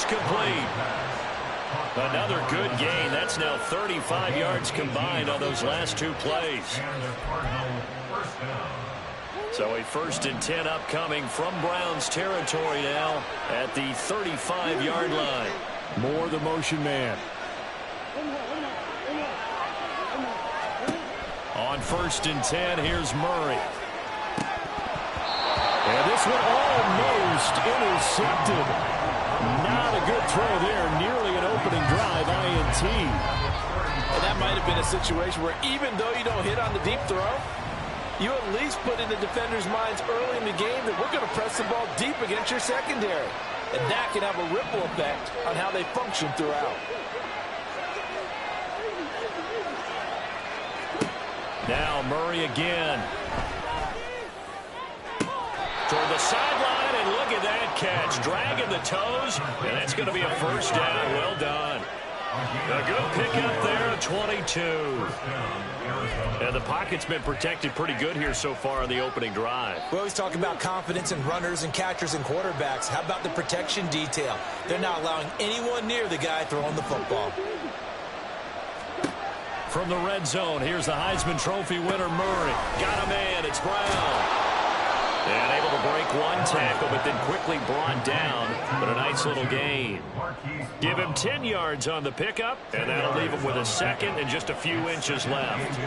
complete. Another good gain. That's now 35 yards combined on those last two plays. So a 1st and 10 upcoming from Browns territory now at the 35-yard line. More the motion man. On 1st and 10, here's Murray. And this one almost intercepted. Not a good throw there. Nearly an opening drive, INT. And that might have been a situation where even though you don't hit on the deep throw, you at least put in the defenders' minds early in the game that we're going to press the ball deep against your secondary. And that can have a ripple effect on how they function throughout. Now Murray again. Toward the sideline, and look at that catch. Dragging the toes, and that's going to be a 1st down. Well done. A good pickup there at 22. And the pocket's been protected pretty good here so far on the opening drive. We always talk about confidence in runners and catchers and quarterbacks. How about the protection detail? They're not allowing anyone near the guy throwing the football. From the red zone, here's the Heisman Trophy winner, Murray. Got a man, it's Brown. And able to break one tackle, but then quickly brought down. But a nice little gain. Give him 10 yards on the pickup, and that'll leave him with a 2nd and just a few inches left.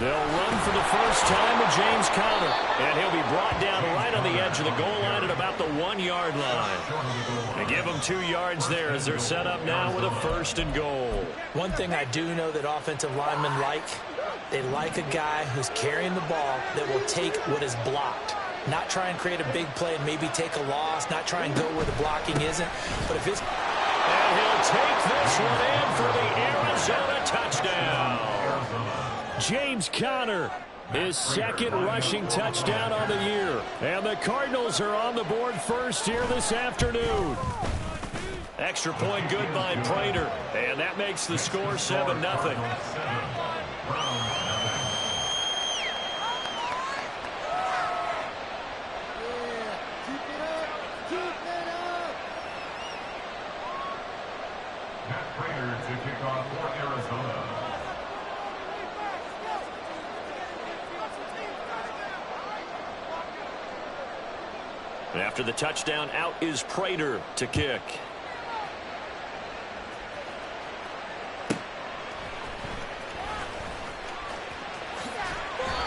They'll run for the first time with James Conner. And he'll be brought down right on the edge of the goal line at about the 1-yard line. And give them 2 yards there as they're set up now with a 1st and goal. One thing I do know that offensive linemen like, they like a guy who's carrying the ball that will take what is blocked. Not try and create a big play and maybe take a loss, not try and go where the blocking isn't. But if it's... And he'll take this one in for the Arizona touchdown. James Conner, his 2nd rushing touchdown on the year. And the Cardinals are on the board first here this afternoon. Extra point good by Prater. And that makes the score 7-0. After the touchdown, out is Prater to kick.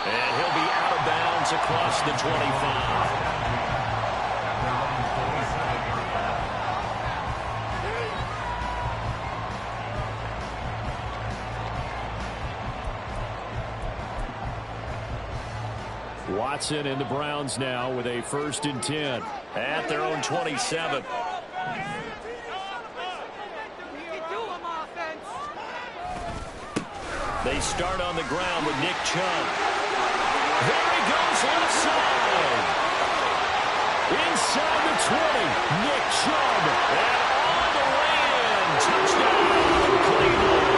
And he'll be out of bounds across the 25. Watson and the Browns now with a 1st and 10 at their own 27. They start on the ground with Nick Chubb. There he goes left side. Inside the 20, Nick Chubb. And on the way in, touchdown, Cleveland.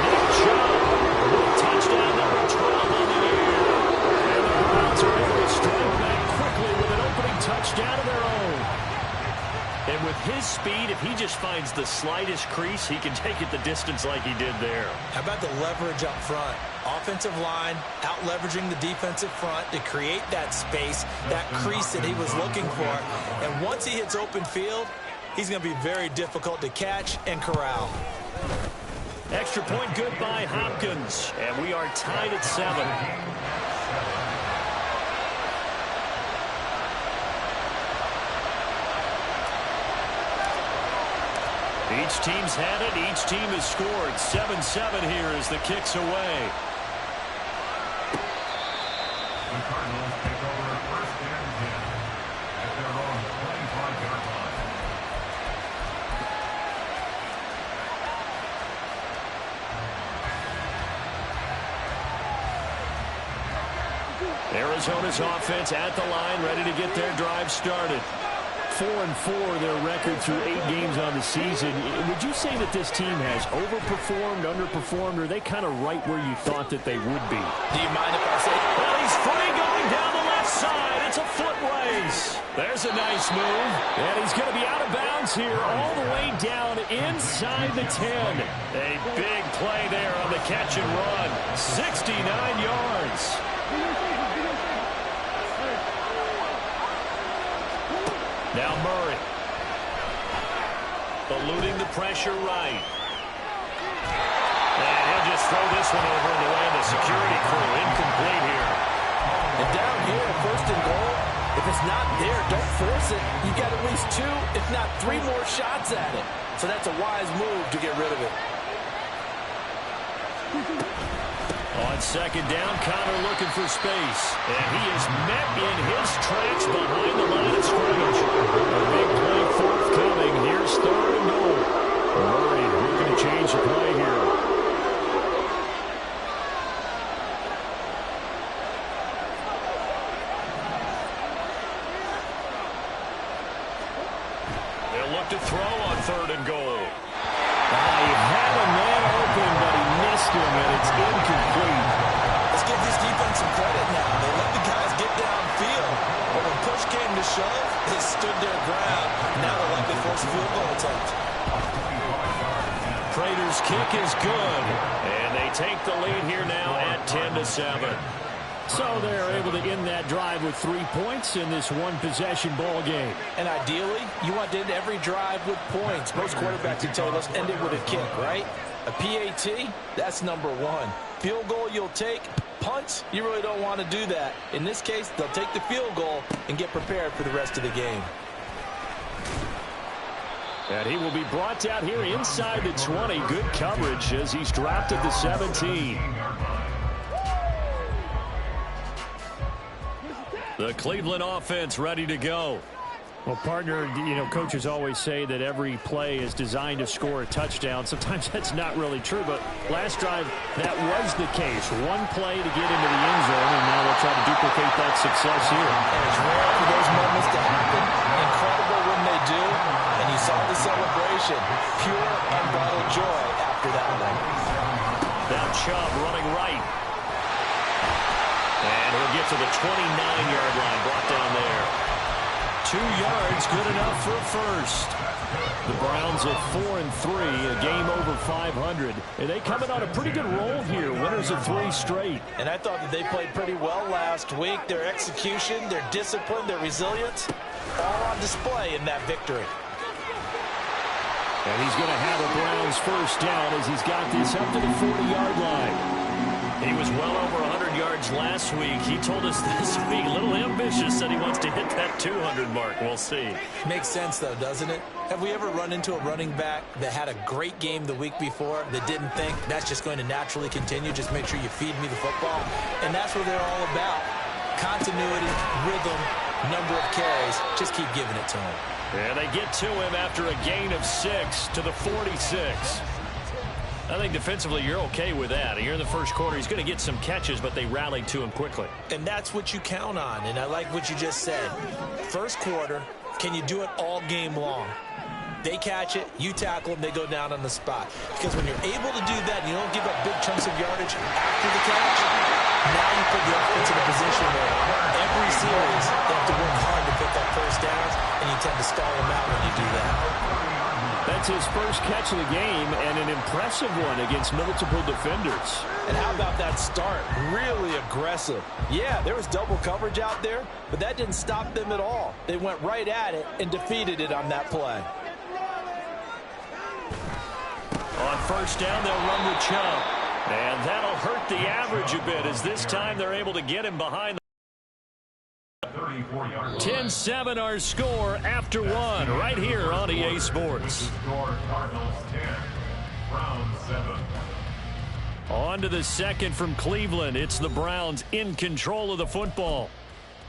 Nick Chubb, touchdown number 12 on the year. Browns are able to strike back quickly with an opening touchdown of their own. And with his speed, if he just finds the slightest crease, he can take it the distance like he did there. How about the leverage up front? Offensive line out-leveraging the defensive front to create that space, that crease that he was looking for. And once he hits open field, he's going to be very difficult to catch and corral. Extra point good by Hopkins. And we are tied at 7. Each team's had it. Each team has scored. 7-7 here as the kick's away. The Cardinals take over 1st and 10 at their own 25-yard line. Arizona's offense at the line, ready to get their drive started. 4-4 their record through 8 games on the season. Would you say that this team has overperformed, underperformed, or are they kind of right where you thought that they would be? Do you mind if I say? Well, he's free going down the left side. It's a foot race. space. There's a nice move. And he's going to be out of bounds here all the way down inside the 10. A big play there on the catch and run. 69 yards. Now Murray. Eluding the pressure right. And he'll just throw this one over in the way of the security crew. Incomplete here. And down here, first and goal, if it's not there, don't force it. You got at least 2, if not 3 more shots at it. So that's a wise move to get rid of it. On second down, Connor looking for space. And he is met in his tracks behind the line of scrimmage. A big play forthcoming. Here's third and goal. Murray looking to change the play here. They'll look to throw on third and goal. He had a man open, but he missed him, and it's incomplete. Let's give this defense some credit now. They let the guys get downfield, but when push came to shove, they stood their ground. Now they're likely to force a field goal attempt. Prater's kick is good, and they take the lead here now at 10-7. So they're able to end that drive with 3 points in this one-possession ball game. And ideally, you want to end every drive with points. Most quarterbacks would tell us end it with a kick, right? A PAT, that's number 1. Field goal you'll take. Punts, you really don't want to do that. In this case, they'll take the field goal and get prepared for the rest of the game. And he will be brought down here inside the 20. Good coverage as he's dropped at the 17. The Cleveland offense ready to go. Well, partner, coaches always say that every play is designed to score a touchdown. Sometimes that's not really true, but last drive, that was the case. One play to get into the end zone, and now they'll try to duplicate that success here. And it's rare for those moments to happen. Incredible when they do, and you saw the celebration. Pure, unbridled joy after that one. Now Chubb running right. And he'll get to the 29-yard line, brought down there. 2 yards, good enough for a first. The Browns at 4-3, a game over 500. And they coming on a pretty good roll here, winners of 3 straight. And I thought that they played pretty well last week. Their execution, their discipline, their resilience, all on display in that victory. And he's going to have a Browns first down as he's got this up to the 40-yard line. He was well over 100 yards last week. He told us this week, a little ambitious, that he wants to hit that 200 mark. We'll see. Makes sense, though, doesn't it? Have we ever run into a running back that had a great game the week before that didn't think that's just going to naturally continue? Just make sure you feed me the football. And that's what they're all about. Continuity, rhythm, number of carries. Just keep giving it to him. And they get to him after a gain of 6 to the 46. I think defensively you're okay with that. Here in the first quarter, he's going to get some catches, but they rallied to him quickly. And that's what you count on, and I like what you just said. First quarter, can you do it all game long? They catch it, you tackle them, they go down on the spot. Because when you're able to do that and you don't give up big chunks of yardage after the catch, now you put the offense in a position where every series they have to work hard to pick up first downs, and you tend to stall them out when you do that. That's his first catch of the game, and an impressive one against multiple defenders. And how about that start? Really aggressive. Yeah, there was double coverage out there, but that didn't stop them at all. They went right at it and defeated it on that play. On first down, they'll run with Chubb. And that'll hurt the average a bit, as this time they're able to get him behind. 10-7 our score after one, right here on EA Sports. On to the second from Cleveland. It's the Browns in control of the football,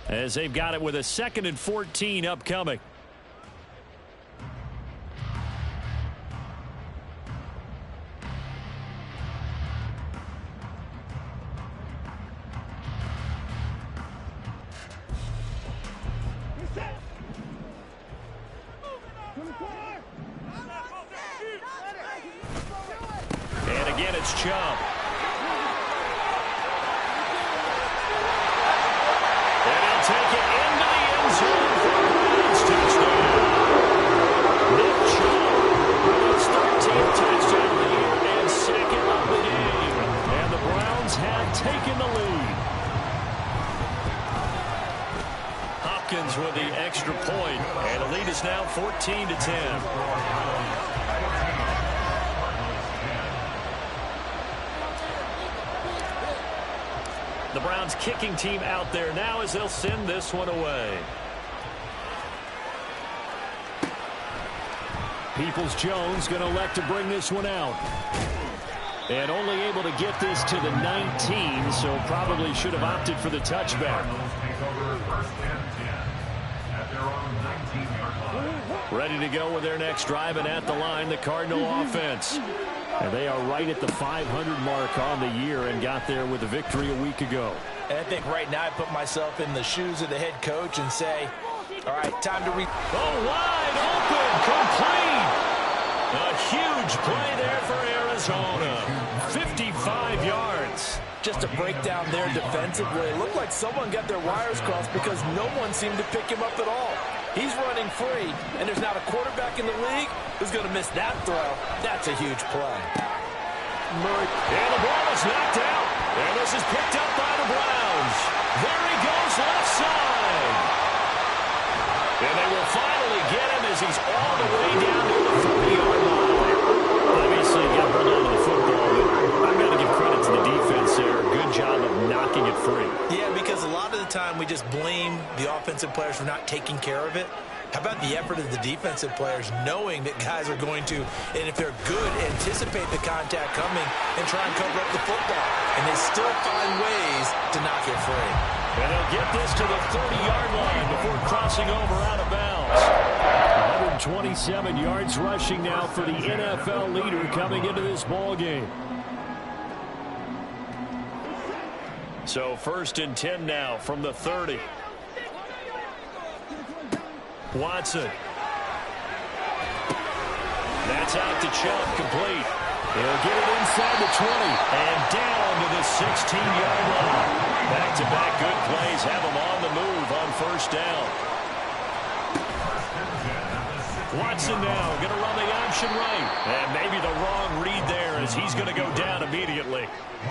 as they've got it with a 2nd and 14 upcoming. And again, it's Chubb. And he'll take it into the end zone. with the extra point, and the lead is now 14-10. The Browns kicking team out there now as they'll send this one away. Peoples-Jones going to elect to bring this one out. And only able to get this to the 19, so probably should have opted for the touchback. Ready to go with their next drive, and at the line, the Cardinal offense. And they are right at the 500 mark on the year and got there with a victory a week ago. And I think right now I put myself in the shoes of the head coach and say, all right, time to wide open, complete. A huge play there for Arizona. 55 yards. Just to break down there defensively, it looked like someone got their wires crossed because no one seemed to pick him up at all. He's running free, and there's not a quarterback in the league who's going to miss that throw. That's a huge play. Murray, and the ball is knocked out. And this is picked up by the Browns. There he goes left side. And they will finally get him as he's all the way down to the 40-yard line. Obviously, got hold on to the football, but I've got to give credit to the defense there. Good job of knocking it free. Yeah, because a lot of the time we just blame the offensive players for not taking care of it. How about the effort of the defensive players knowing that guys are going to, and if they're good, anticipate the contact coming and try and cover up the football. And they still find ways to knock it free. And they'll get this to the 30-yard line before crossing over out of bounds. 127 yards rushing now for the NFL leader coming into this ball game. So 1st and 10 now from the 30. Watson. That's out to Chubb, complete. He'll get it inside the 20 and down to the 16-yard line. Back-to-back good plays have him on the move on 1st down. Watson now going to run the option right. And maybe the wrong read there as he's going to go down immediately.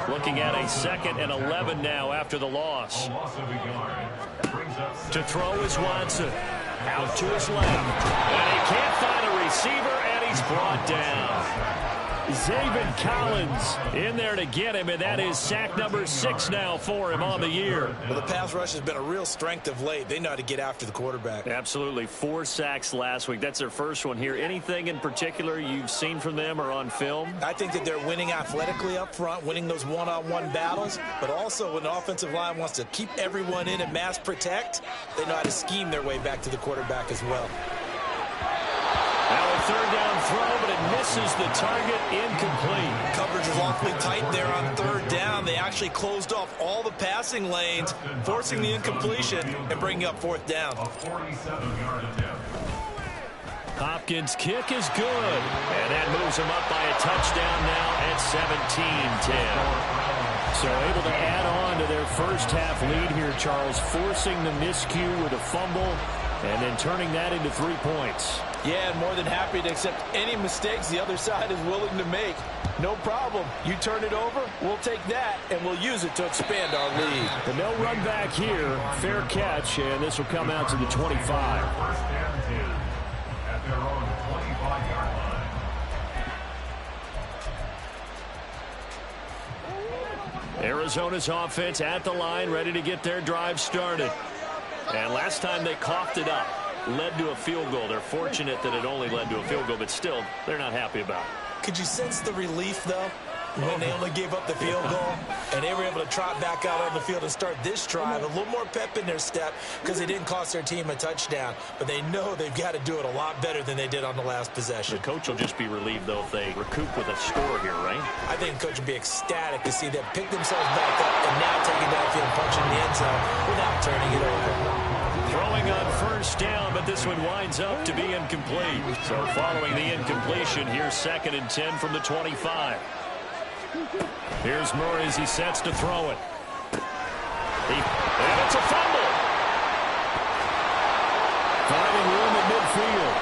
Looking at a 2nd and 11 now after the loss. To throw is Watson. Out to his left. And he can't find a receiver, and he's brought down. Zaven Collins in there to get him, and that is sack number 6 now for him on the year. Well, the pass rush has been a real strength of late. They know how to get after the quarterback. Absolutely. 4 sacks last week. That's their first one here. Anything in particular you've seen from them or on film? I think that they're winning athletically up front, winning those one-on-one battles, but also when the offensive line wants to keep everyone in and mass protect, they know how to scheme their way back to the quarterback as well. Now a 3rd down throw, but it misses the target, incomplete. Coverage is awfully tight there on 3rd down. They actually closed off all the passing lanes, forcing the incompletion and bringing up 4th down. Hopkins' kick is good, and that moves him up by a touchdown now at 17-10. So able to add on to their first half lead here, Charles, forcing the miscue with a fumble and then turning that into 3 points. Yeah, and more than happy to accept any mistakes the other side is willing to make. No problem. You turn it over, we'll take that, and we'll use it to expand our lead. And they'll run back here. Fair catch, and this will come out to the 25. 1st and 10 at their own 25-yard line. Arizona's offense at the line, ready to get their drive started. And last time they coughed it up, led to a field goal. They're fortunate that it only led to a field goal, but still, they're not happy about it. Could you sense the relief, though, when they only gave up the field goal and they were able to trot back out on the field and start this drive? A little more pep in their step because they didn't cost their team a touchdown, but they know they've got to do it a lot better than they did on the last possession. The coach will just be relieved, though, if they recoup with a score here, right? I think the coach will be ecstatic to see them pick themselves back up and now take it downfield and punch in the end zone without turning it over. Throwing on 1st down, but this one winds up to be incomplete. So following the incompletion, here's 2nd and 10 from the 25. Here's Murray as he sets to throw it. And it's a fumble. Finding room at midfield.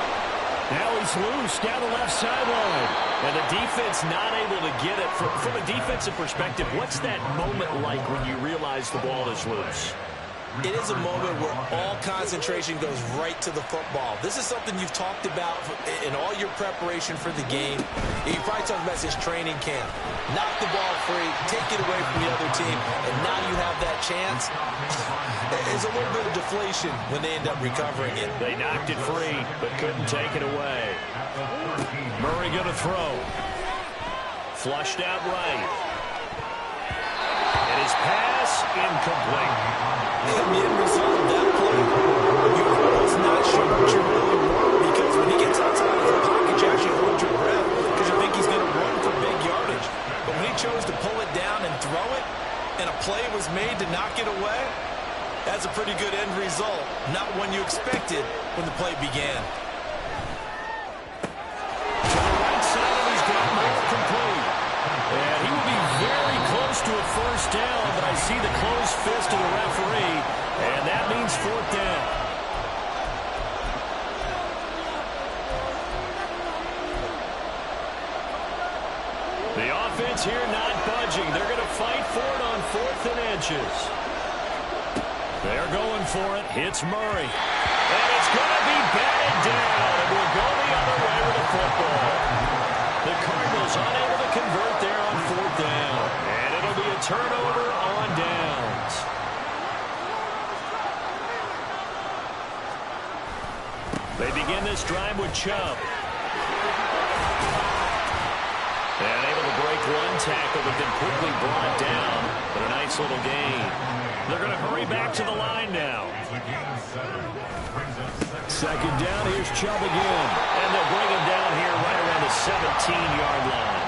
Now he's loose down the left sideline. And the defense not able to get it. From a defensive perspective, what's that moment like when you realize the ball is loose? It is a moment where all concentration goes right to the football. This is something you've talked about in all your preparation for the game. You probably talked about this training camp. Knock the ball free, take it away from the other team, and now you have that chance. There's a little bit of deflation when they end up recovering it. They knocked it free, but couldn't take it away. Murray going to throw. Flushed out right. And his pass incomplete. And the end result of that play, you're almost not sure what you really want, because when he gets outside of the pocket, you actually hold your breath because you think he's going to run for big yardage. But when he chose to pull it down and throw it, and a play was made to knock it away, that's a pretty good end result. Not one you expected when the play began. To the right side, and he's got more complete. And he will be very close to a first down, but I see the closed fist of the referee, and that means fourth down. The offense here not budging. They're going to fight for it on 4th and inches. They're going for it. Hits Murray. And it's going to be batted down. It will go the other way with the football. The Cardinals unable to convert there on 4th down. And it'll be a turnover on downs. They begin this drive with Chubb. And able to break one tackle, but then quickly brought down. But a nice little gain. They're going to hurry back to the line now. Second down, here's Chubb again. And they'll bring him down here right around the 17-yard line.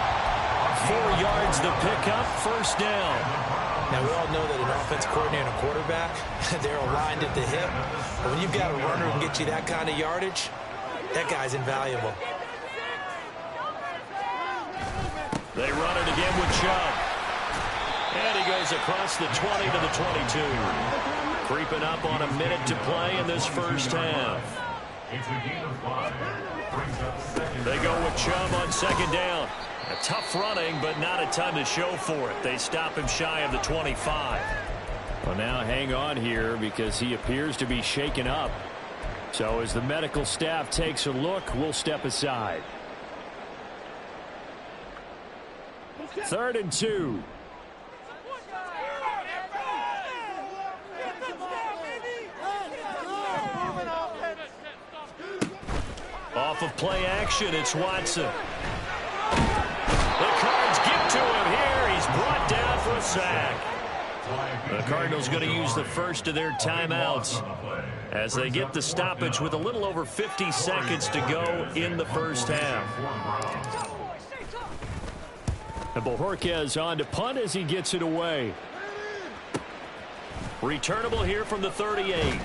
4 yards the pickup, first down. Now, we all know that an offense coordinator and a quarterback, they're aligned at the hip. But when you've got a runner who can get you that kind of yardage, that guy's invaluable. They run it again with Chubb. And he goes across the 20 to the 22. Creeping up on a minute to play in this first half. They go with Chubb on second down. A tough running, but not a ton to show for it. They stop him shy of the 25. Well, now hang on here because he appears to be shaken up. So as the medical staff takes a look, we'll step aside. 3rd and 2. Off of play action, it's Watson. The Cards get to him here. He's brought down for a sack. The Cardinals going to use the first of their timeouts as they get the stoppage with a little over 50 seconds to go in the first half. And Bojorquez on to punt as he gets it away. Returnable here from the 38.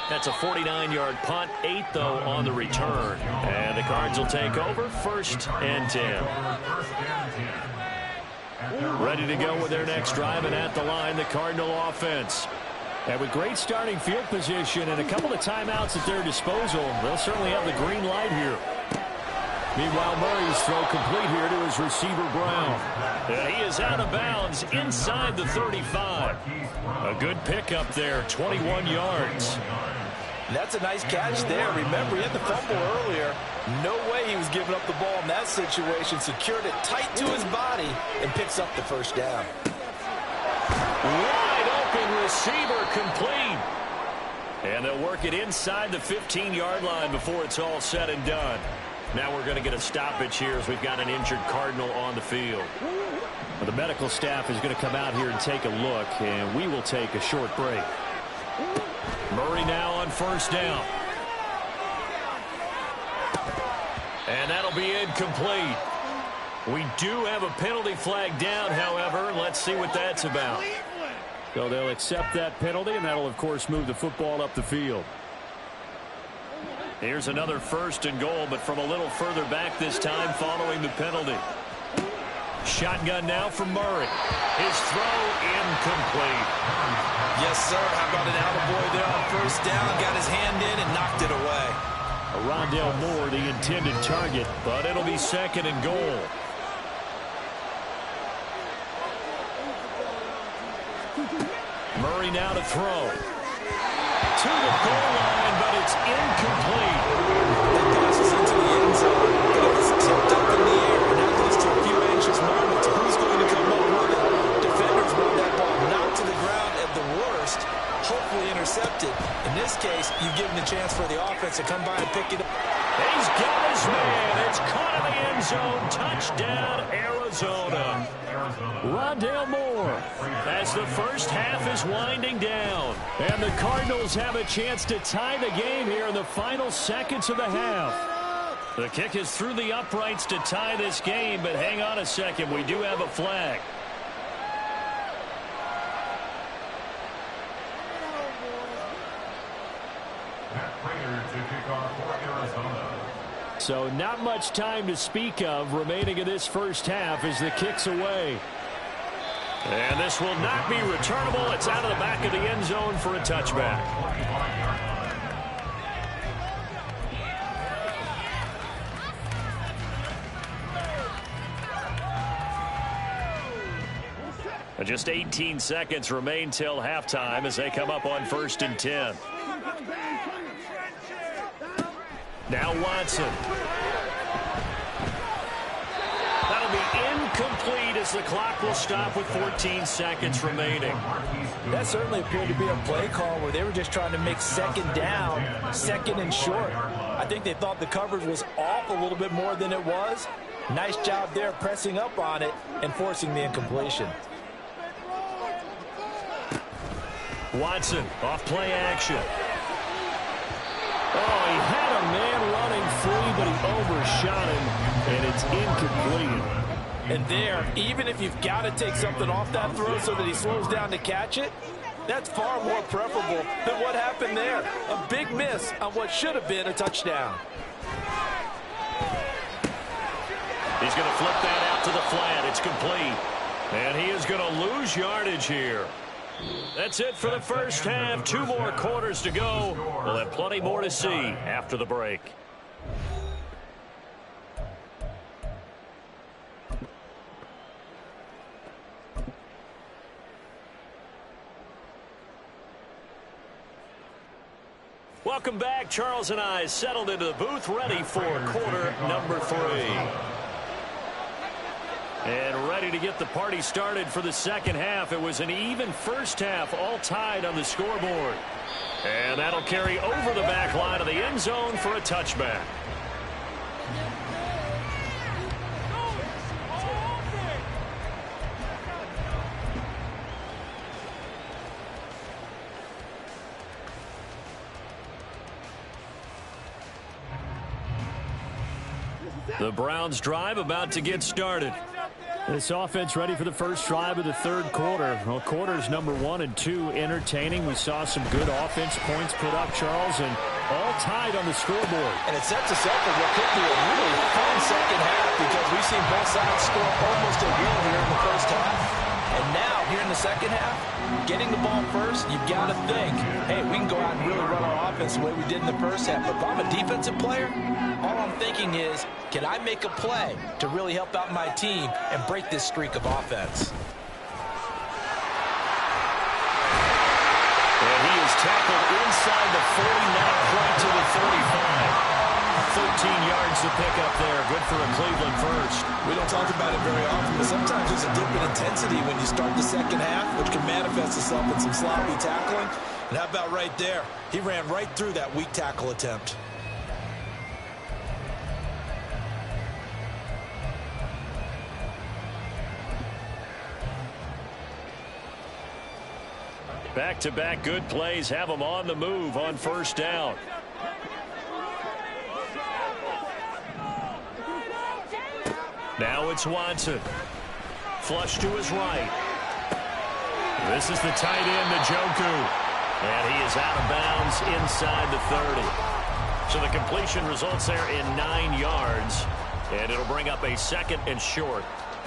That's a 49-yard punt, 8 though on the return. And the Cards will take over, 1st and 10. Ready to go with their next drive, and at the line, the Cardinal offense. And with great starting field position and a couple of timeouts at their disposal, they'll certainly have the green light here. Meanwhile, Murray's throw complete here to his receiver, Brown. And he is out of bounds inside the 35. A good pickup there, 21 yards. That's a nice catch there. Remember, he had the fumble earlier. No way he was giving up the ball in that situation. Secured it tight to his body and picks up the first down. Wide open receiver complete. And they'll work it inside the 15-yard line before it's all said and done. Now we're going to get a stoppage here as we've got an injured Cardinal on the field. Well, the medical staff is going to come out here and take a look, and we will take a short break. Murray now on first down. And that'll be incomplete. We do have a penalty flag down, however. Let's see what that's about. So they'll accept that penalty, and that'll, of course, move the football up the field. Here's another 1st and goal, but from a little further back this time following the penalty. Shotgun now from Murray. His throw incomplete. Yes, sir. How about an attaboy there on first down? Got his hand in and knocked it away. Rondale Moore, the intended target, but it'll be 2nd and goal. Murray now to throw. To the goal line, but it's incomplete. That passes into the end zone. But it was tipped up in the air, and that leads to a few anxious moments. Who's going to come up with it? Defenders want that ball knocked to the ground at the worst, hopefully intercepted. In this case, you've given the chance for the offense to come by and pick it up. He's got his man. It's caught in the end zone. Touchdown, Arizona. Rondale Moore as the first half is winding down. And the Cardinals have a chance to tie the game here in the final seconds of the half. The kick is through the uprights to tie this game, but hang on a second. We do have a flag. So not much time to speak of remaining in this first half as the kick's away. And this will not be returnable. It's out of the back of the end zone for a touchback. Just 18 seconds remain till halftime as they come up on 1st and 10. Now Watson. That'll be incomplete as the clock will stop with 14 seconds remaining. That certainly appeared to be a play call where they were just trying to make second down, second and short. I think they thought the coverage was off a little bit more than it was. Nice job there pressing up on it and forcing the incompletion. Watson off play action. Oh, he had a man running free, but he overshot him, and it's incomplete. And there, even if you've got to take something off that throw so that he slows down to catch it, that's far more preferable than what happened there. A big miss on what should have been a touchdown. He's going to flip that out to the flat. It's complete. And he is going to lose yardage here. That's it for the first half. 2 more quarters to go. We'll have plenty more to see after the break. Welcome back. Charles and I settled into the booth, ready for quarter number 3. And ready to get the party started for the second half. It was an even first half, all tied on the scoreboard. And that'll carry over the back line of the end zone for a touchback. The Browns drive about to get started. This offense ready for the first drive of the third quarter. Well, quarters number 1 and 2 entertaining. We saw some good offense points put up, Charles, and all tied on the scoreboard. And it sets us up for what could be a really fun second half because we've seen both sides score almost at will here in the first half. And now, here in the second half, getting the ball first, you've got to think, hey, we can go out and really run our offense the way we did in the first half. But if I'm a defensive player, all I'm thinking is, can I make a play to really help out my team and break this streak of offense? And he is tackled inside the 40, now point to the 35. 13 yards to pick up there. Good for a Cleveland first. We don't talk about it very often, but sometimes there's a dip in intensity when you start the second half, which can manifest itself in some sloppy tackling. And how about right there? He ran right through that weak tackle attempt. Back-to-back good plays have them on the move on first down. Now it's Watson. Flush to his right. This is the tight end, Njoku. And he is out of bounds inside the 30. So the completion results there in 9 yards. And it'll bring up a second and short.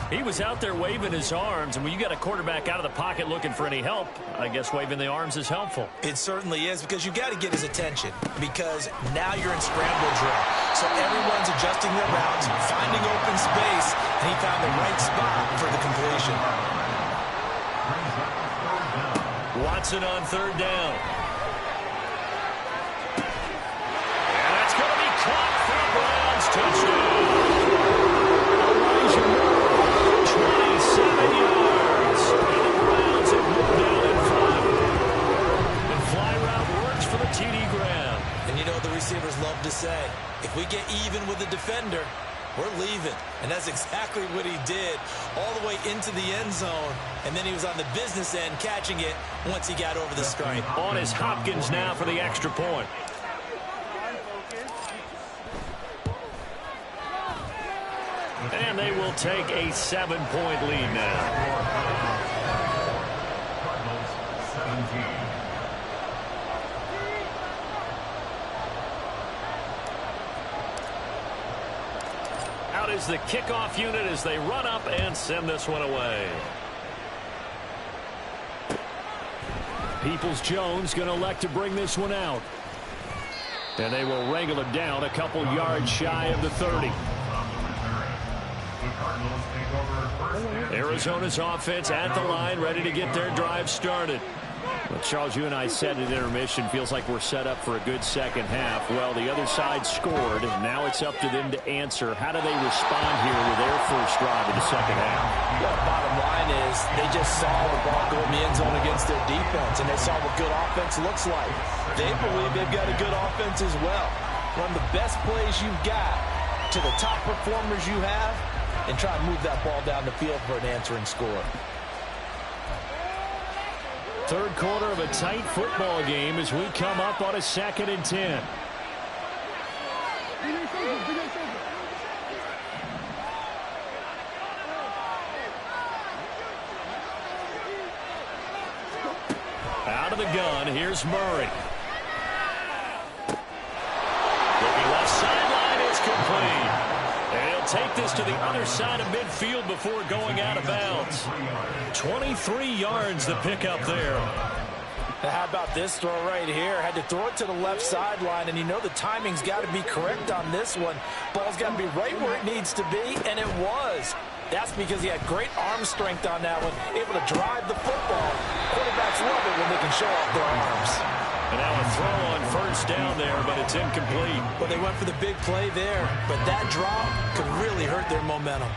He was out there waving his arms, and when you got a quarterback out of the pocket looking for any help, I guess waving the arms is helpful. It certainly is, because you got to get his attention, because now you're in scramble drill. So everyone's adjusting their routes, finding open space, and he found the right spot for the completion. Watson on third down. And that's going to be caught for a Browns touchdown. Elijah Moore, 27 yards. And the Browns have moved down in front. And fly route works for the TD Graham. And you know what the receivers love to say? If we get even with the defender, we're leaving. And that's exactly what he did all the way into the end zone. And then he was on the business end catching it once he got over the stripe. On is Hopkins now for the extra point. And they will take a 7-point lead now. Cardinals 17. Out is the kickoff unit as they run up and send this one away. Peoples-Jones going to elect to bring this one out. And they will wrangle it down a couple yards shy of the 30. Arizona's offense at the line, ready to get their drive started. Well, Charles, you and I said at intermission, feels like we're set up for a good second half. Well, the other side scored, and now it's up to them to answer. How do they respond here with their first drive of the second half? Well, bottom line is they just saw the ball go in the end zone against their defense, and they saw what good offense looks like. They believe they've got a good offense as well. Run the best plays you've got to the top performers you have, and try and move that ball down the field for an answering score. Third quarter of a tight football game as we come up on a 2nd and 10. Out of the gun, here's Murray. Looking left sideline, it's complete. And he'll take this to the other side of midfield before going out of bounds. 23 yards the pickup there. How about this throw right here? Had to throw it to the left sideline, and you know the timing's got to be correct on this one. Ball's got to be right where it needs to be, and it was. That's because he had great arm strength on that one, able to drive the football. Quarterbacks love it when they can show off their arms. And now a throw on first down there, but it's incomplete. Well, they went for the big play there, but that drop could really hurt their momentum.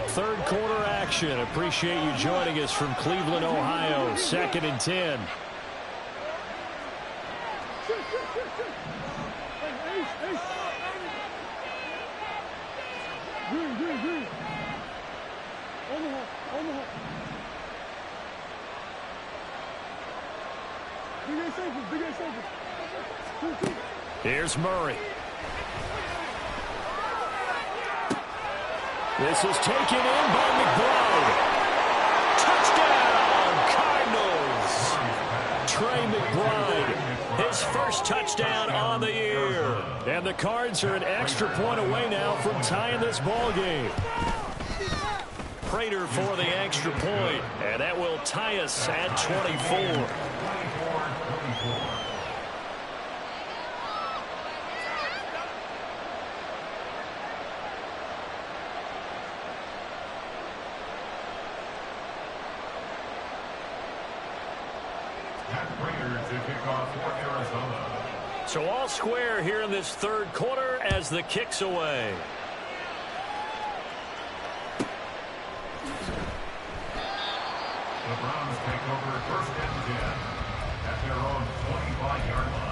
Third quarter action. Appreciate you joining us from Cleveland, Ohio. 2nd and 10. Here's Murray. This is taken in by McBride. Touchdown, Cardinals. Trey McBride, his first touchdown on the year. And the Cards are an extra point away now from tying this ball game. Prater for the extra point, and that will tie us at 24. So all square here in this third quarter as the kick's away. The Browns take over 1st and 10 at their own 25-yard line.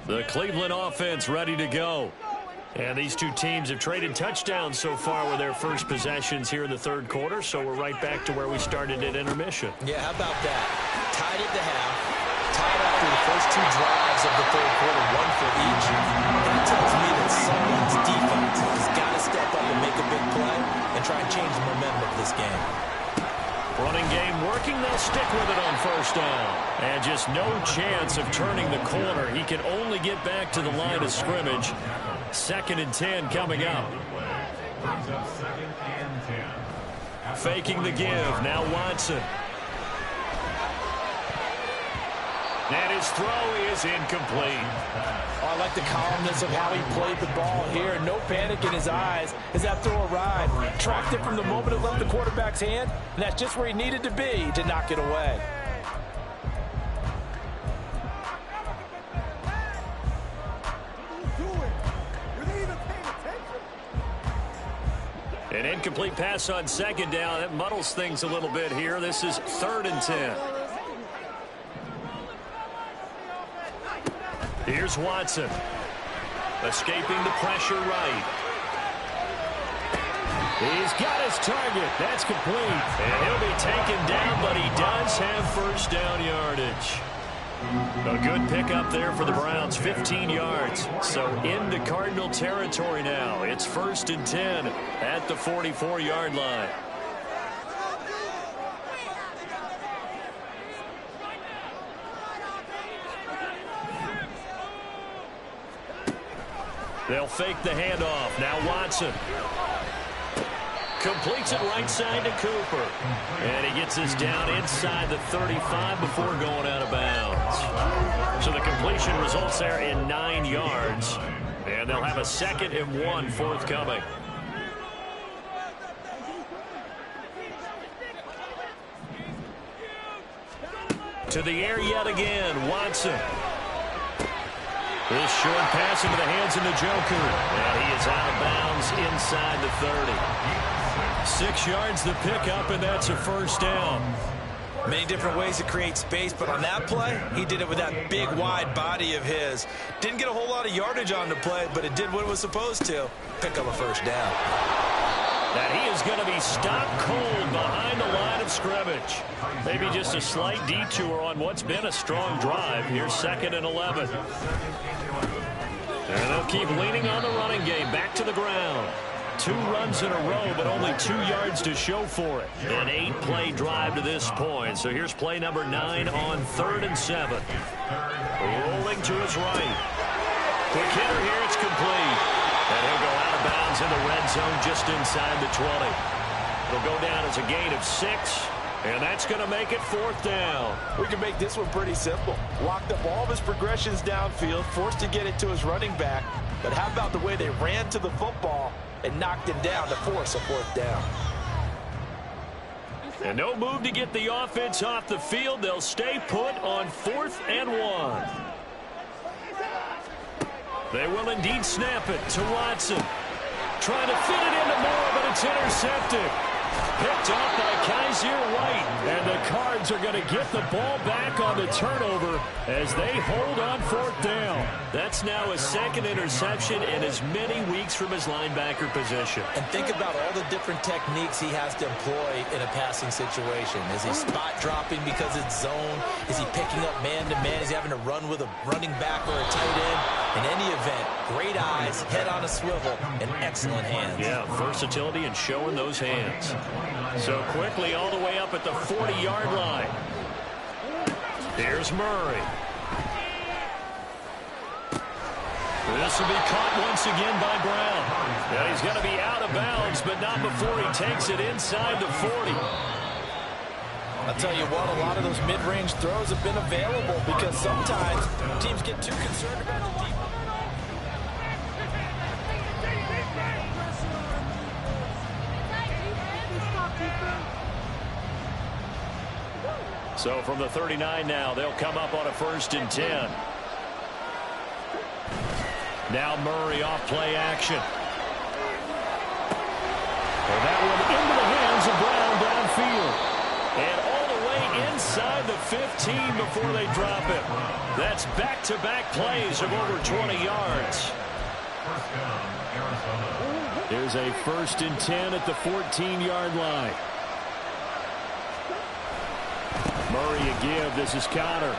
The Cleveland offense ready to go. And these two teams have traded touchdowns so far with their first possessions here in the third quarter, so we're right back to where we started at intermission. Yeah, how about that? Tied at the half, tied after the first two drives of the third quarter, one for each. That tells me that someone's defense has got to step up and make a big play and try and change the momentum of this game. Running game working, they'll stick with it on first down. And just no chance of turning the corner. He can only get back to the line of scrimmage. 2nd and 10 coming up. Brings up 2nd and 10. Faking the give. Now Watson. And his throw is incomplete. Oh, I like the calmness of how he played the ball here. No panic in his eyes as that throw arrived. Tracked it from the moment it left the quarterback's hand, and that's just where he needed to be to knock it away. An incomplete pass on 2nd down. That muddles things a little bit here. This is 3rd and 10. Here's Watson. Escaping the pressure right. He's got his target. That's complete. And he'll be taken down, but he does have first down yardage. A good pickup there for the Browns, 15 yards. So into Cardinal territory now. It's 1st and 10 at the 44-yard line. They'll fake the handoff. Now Watson. Completes it right side to Cooper. And he gets us down inside the 35 before going out of bounds. So the completion results there in 9 yards. And they'll have a 2nd and 1 forthcoming. To the air yet again, Watson. This short pass into the hands of the Joker. And he is out of bounds inside the 30. 6 yards the pickup, and that's a first down. Many different ways to create space, but on that play, he did it with that big, wide body of his. Didn't get a whole lot of yardage on the play, but it did what it was supposed to. Pick up a first down. That he is going to be stopped cold behind the line of scrimmage. Maybe just a slight detour on what's been a strong drive. Here's 2nd and 11. And they'll keep leaning on the running game. Back to the ground. 2 runs in a row, but only 2 yards to show for it. An 8-play drive to this point. So here's play number 9 on 3rd and 7. Rolling to his right. Quick hitter here. It's complete. And he'll go out of bounds in the red zone just inside the 20. It'll go down as a gain of 6. And that's going to make it 4th down. We can make this one pretty simple. Locked up all of his progressions downfield, forced to get it to his running back. But how about the way they ran to the football and knocked him down to force a 4th down? And no move to get the offense off the field. They'll stay put on 4th and 1. They will indeed snap it to Watson. Trying to fit it into Moore, but it's intercepted. Picked off by Kaiser White. And the Cards are going to get the ball back on the turnover as they hold on 4th down. That's now his 2nd interception in as many weeks from his linebacker position. And think about all the different techniques he has to employ in a passing situation. Is he spot dropping because it's zone? Is he picking up man-to-man? Is he having to run with a running back or a tight end? In any event, great eyes, head on a swivel, and excellent hands. Yeah, versatility and showing those hands. So quickly all the way up at the 40-yard line. Here's Murray. This will be caught once again by Brown. Yeah, he's going to be out of bounds, but not before he takes it inside the 40. I'll tell you what, a lot of those mid-range throws have been available because sometimes teams get too concerned about the deep. So from the 39 now, they'll come up on a 1st and 10. Now Murray off play action. And that one into the hands of Brown downfield. And all the way inside the 15 before they drop it. That's back-to-back plays of over 20 yards. There's a 1st and 10 at the 14-yard line. Murray a give. This is Connor.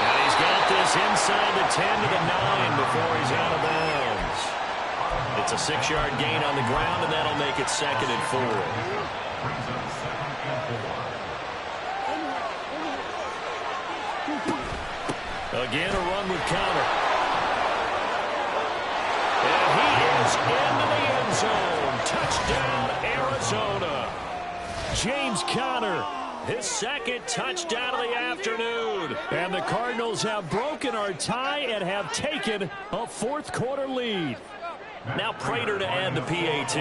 And he's got this inside the 10 to the 9 before he's out of bounds. It's a 6-yard gain on the ground, and that'll make it 2nd and 4. Again, a run with Connor. And he is into the Arizona. James Conner, his second touchdown of the afternoon. And the Cardinals have broken our tie and have taken a fourth-quarter lead. Now Prater to add the PAT.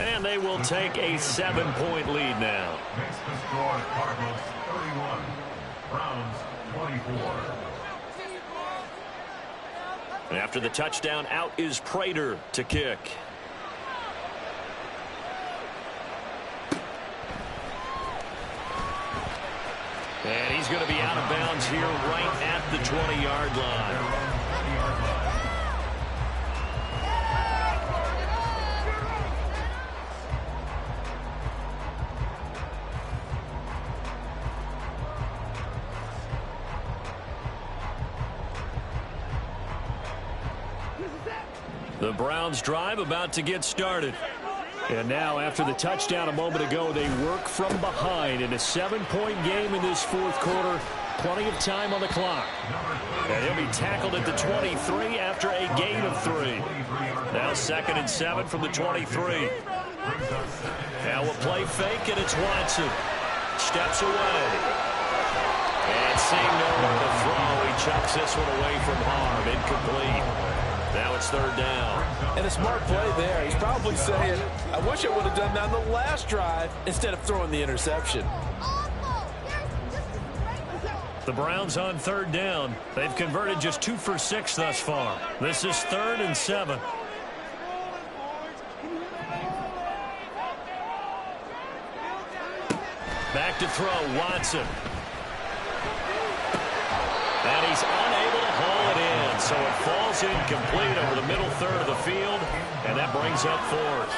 And they will take a 7-point lead now. Makes the score Cardinals 31, Browns 24. After the touchdown, out is Prater to kick. And he's going to be out of bounds here right at the 20-yard line. The Browns drive about to get started. And now, after the touchdown a moment ago, they work from behind in a 7-point game in this fourth quarter. Plenty of time on the clock. And he'll be tackled at the 23 after a gain of 3. Now 2nd and 7 from the 23. Now a play fake, and it's Watson. Steps away. And seeing no one to throw, he chucks this one away from harm. Incomplete. Now it's 3rd down. And a smart play there. He's probably saying, I wish I would have done that on the last drive instead of throwing the interception. The Browns on 3rd down. They've converted just 2 for 6 thus far. This is 3rd and 7. Back to throw, Watson. And he's unable to haul it in, so it falls incomplete over the middle third of the field, and that brings up 4th.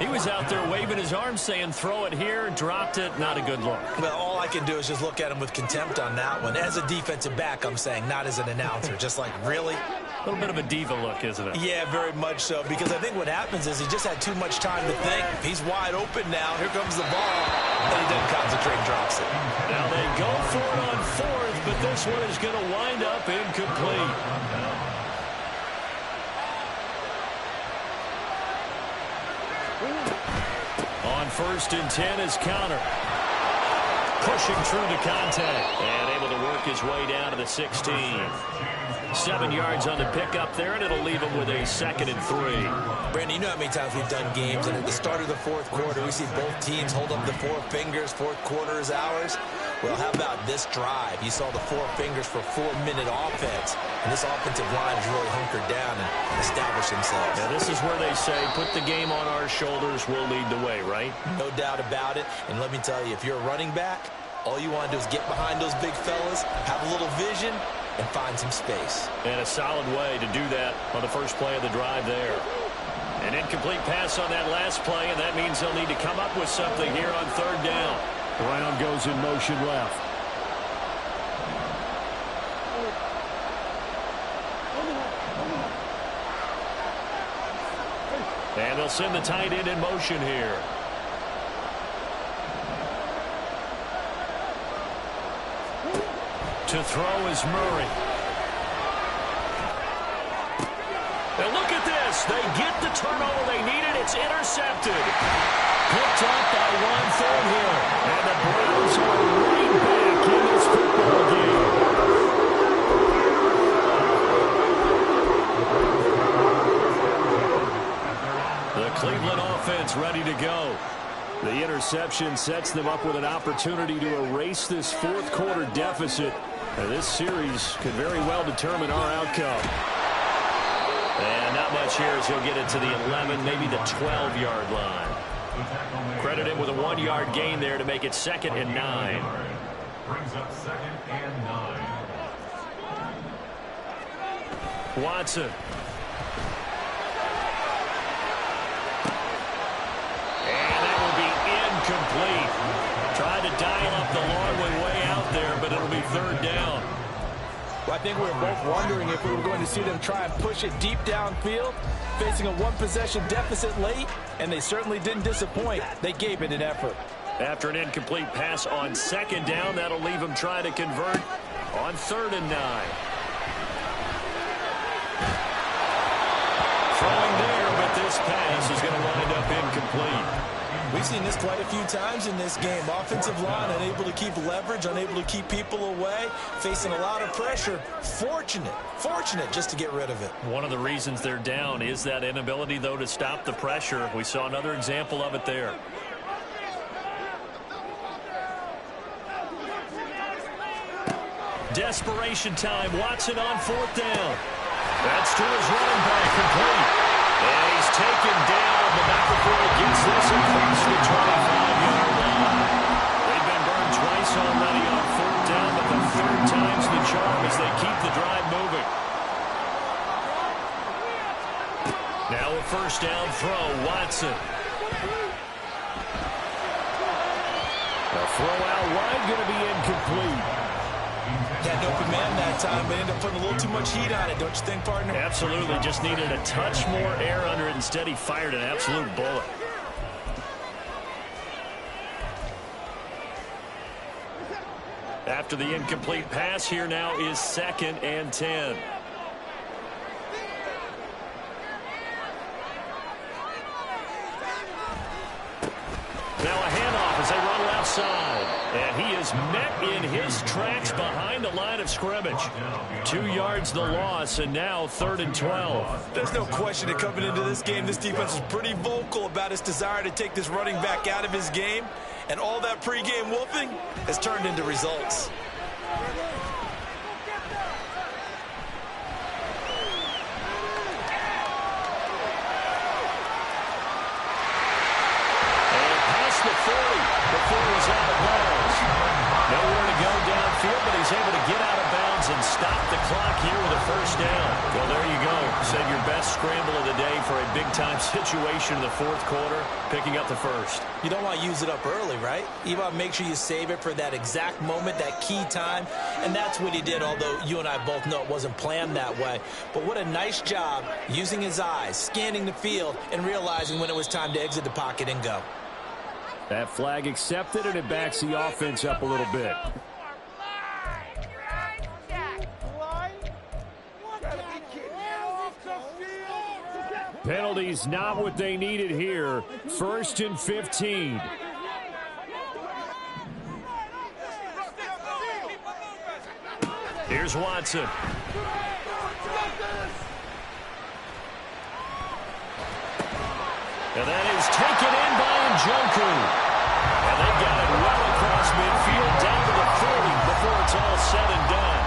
He was out there waving his arms saying, throw it here, dropped it, not a good look. Well, all I can do is just look at him with contempt on that one. As a defensive back, I'm saying, not as an announcer. Just like, really? A little bit of a diva look, isn't it? Yeah, very much so, because I think what happens is he just had too much time to think. He's wide open now. Here comes the ball. And he doesn't concentrate and drops it. Now they go for it on 4th, but this one is going to wind up incomplete. On 1st and 10 is Conner. Pushing through to contact. And able to work his way down to the 16. 7 yards on the pickup there, and it'll leave him with a 2nd and 3. Brandon, you know how many times we've done games, and at the start of the fourth quarter, we see both teams hold up the 4 fingers. Fourth quarter is ours. Well, how about this drive? You saw the 4 fingers for 4-minute offense, and this offensive line has really hunkered down and established themselves. Now, this is where they say, put the game on our shoulders, we'll lead the way, right? No doubt about it, and let me tell you, if you're a running back, all you want to do is get behind those big fellas, have a little vision, and find some space. And a solid way to do that on the first play of the drive there. An incomplete pass on that last play, and that means they'll need to come up with something here on 3rd down. Brown goes in motion left. And they'll send the tight end in motion here. To throw is Murray. And look at this. They get the turnover they needed. It's intercepted. Picked up by 1/3 here. And the Browns are right back in this football game. The Cleveland offense ready to go. The interception sets them up with an opportunity to erase this fourth quarter deficit. This series could very well determine our outcome. And not much here as he'll get it to the 11, maybe the 12-yard line. Credit him with a 1-yard gain there to make it 2nd and 9. Brings up 2nd and 9. Watson. And that will be incomplete. Tried to dial up the long one way out there, but it'll be 3rd down. Well, I think we were both wondering if we were going to see them try and push it deep downfield, facing a 1-possession deficit late, and they certainly didn't disappoint. They gave it an effort. After an incomplete pass on 2nd down, that'll leave them trying to convert on 3rd and 9. this pass is going to wind up incomplete. We've seen this quite a few times in this game. Offensive line unable to keep leverage, unable to keep people away, facing a lot of pressure. Fortunate just to get rid of it. One of the reasons they're down is that inability, though, to stop the pressure. We saw another example of it there. Desperation time. Watson on fourth down. That's to his running back, complete. And he's taken down, but not before he gets this across the 25-yard line. They've been burned twice already on fourth down, but the third time's the charm as they keep the drive moving. Now a first down throw, Watson. A throw out wide, going to be incomplete. Had an open man that time, but ended up putting a little too much heat on it, don't you think, partner? Absolutely. Just needed a touch more air under it. Instead, he fired an absolute bullet. After the incomplete pass, here now is 2nd and 10. Now a handoff as they run left side. And he is met in his tracks behind the line of scrimmage. 2 yards the loss, and now 3rd and 12. There's no question that coming into this game, this defense was pretty vocal about its desire to take this running back out of his game. And all that pregame wolfing has turned into results. The 40 before he's out of bounds. Nowhere to go downfield, but he's able to get out of bounds and stop the clock here with a first down. Well, there you go. Save your best scramble of the day for a big-time situation in the 4th quarter, picking up the first. You don't want to use it up early, right? You want to make sure you save it for that exact moment, that key time, and that's what he did, although you and I both know it wasn't planned that way. But what a nice job using his eyes, scanning the field, and realizing when it was time to exit the pocket and go. That flag accepted, and it backs the offense up a little bit. Penalties not what they needed here. 1st and 15. Here's Watson. And that is taken in by Njoku. And they've got it well across midfield, down to the 40 before it's all said and done.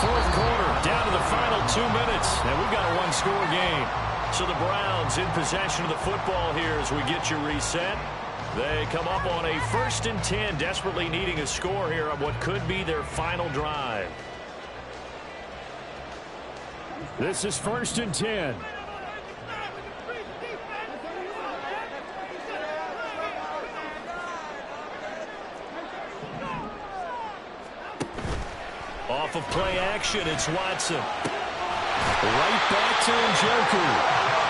4th quarter, down to the final 2 minutes, and we've got a one-score game. So the Browns in possession of the football here as we get you reset. They come up on a 1st and 10, desperately needing a score here on what could be their final drive. This is 1st and 10. Off of play action, it's Watson. Right back to Njoku.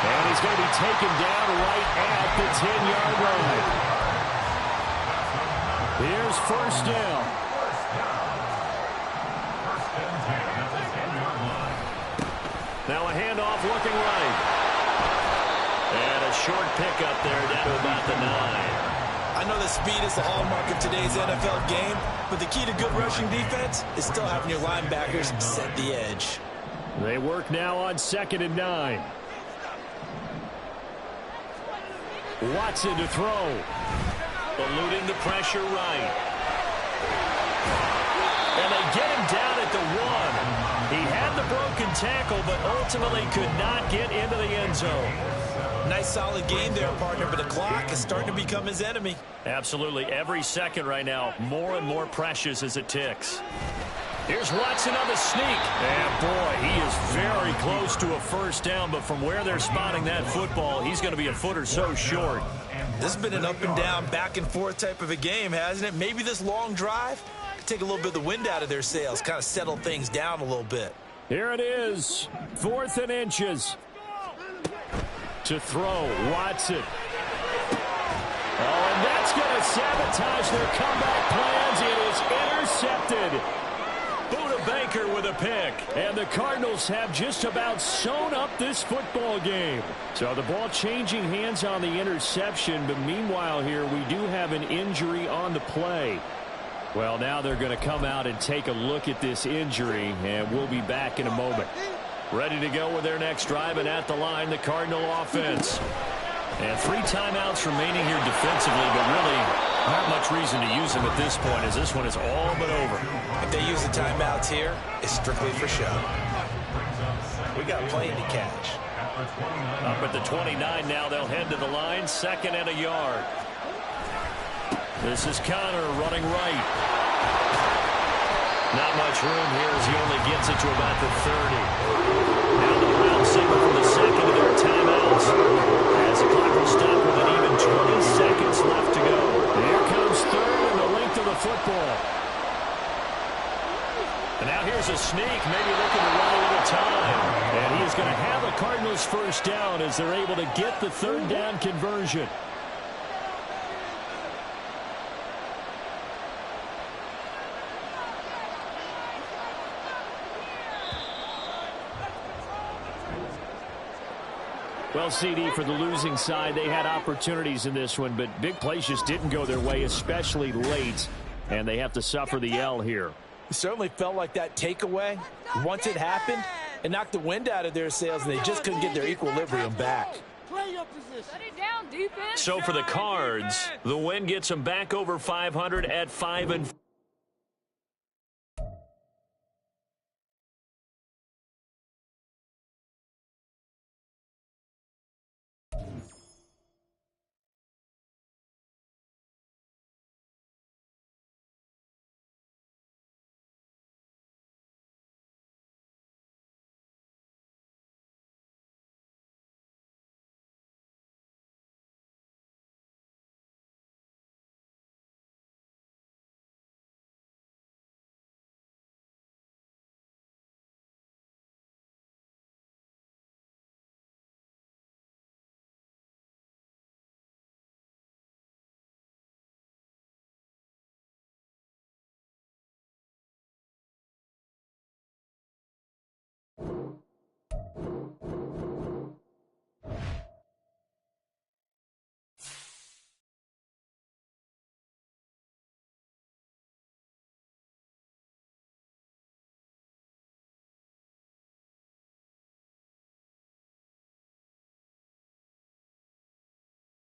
And he's going to be taken down right at the 10-yard line. Here's first down. Now a handoff looking right. And a short pickup there down to about the 9. I know that speed is the hallmark of today's NFL game, but the key to good rushing defense is still having your linebackers set the edge. They work now on 2nd and 9. Watson to throw. Eluding the pressure right. And they get him down at the 1. He had the broken tackle, but ultimately could not get into the end zone. Nice solid game there, partner, but the clock is starting to become his enemy. Absolutely. Every second right now, more and more precious as it ticks. Here's Watson on the sneak. And, boy, he is very close to a first down, but from where they're spotting that football, he's going to be a foot or so short. This has been an up and down, back and forth type of a game, hasn't it? Maybe this long drive could take a little bit of the wind out of their sails, kind of settle things down a little bit. Here it is, 4th and inches. To throw, Watson. Oh, and that's going to sabotage their comeback plans. It is intercepted. Buda Baker with a pick. And the Cardinals have just about sewn up this football game. So the ball changing hands on the interception, but meanwhile here we do have an injury on the play. Well, now they're going to come out and take a look at this injury, and we'll be back in a moment. Ready to go with their next drive, and at the line, the Cardinal offense. And 3 timeouts remaining here defensively, but really not much reason to use them at this point, as this one is all but over. If they use the timeouts here, it's strictly for show. We got plenty to catch. Up at the 29 now, they'll head to the line, 2nd and a yard. This is Connor running right. Not much room here as he only gets it to about the 30. Now the Browns signal from the 2nd of their timeouts. As the clock will stop with an even 20 seconds left to go. Here comes 3rd and the length of the football. And now here's a sneak, maybe looking to run a little time. And he is going to have a Cardinals first down as they're able to get the 3rd down conversion. Well, CD, for the losing side, they had opportunities in this one, but big plays just didn't go their way, especially late, and they have to suffer the L here. It certainly felt like that takeaway, once it happened, it knocked the wind out of their sails, and they just couldn't get their equilibrium back. So for the Cards, the win gets them back over 500 at 5-4.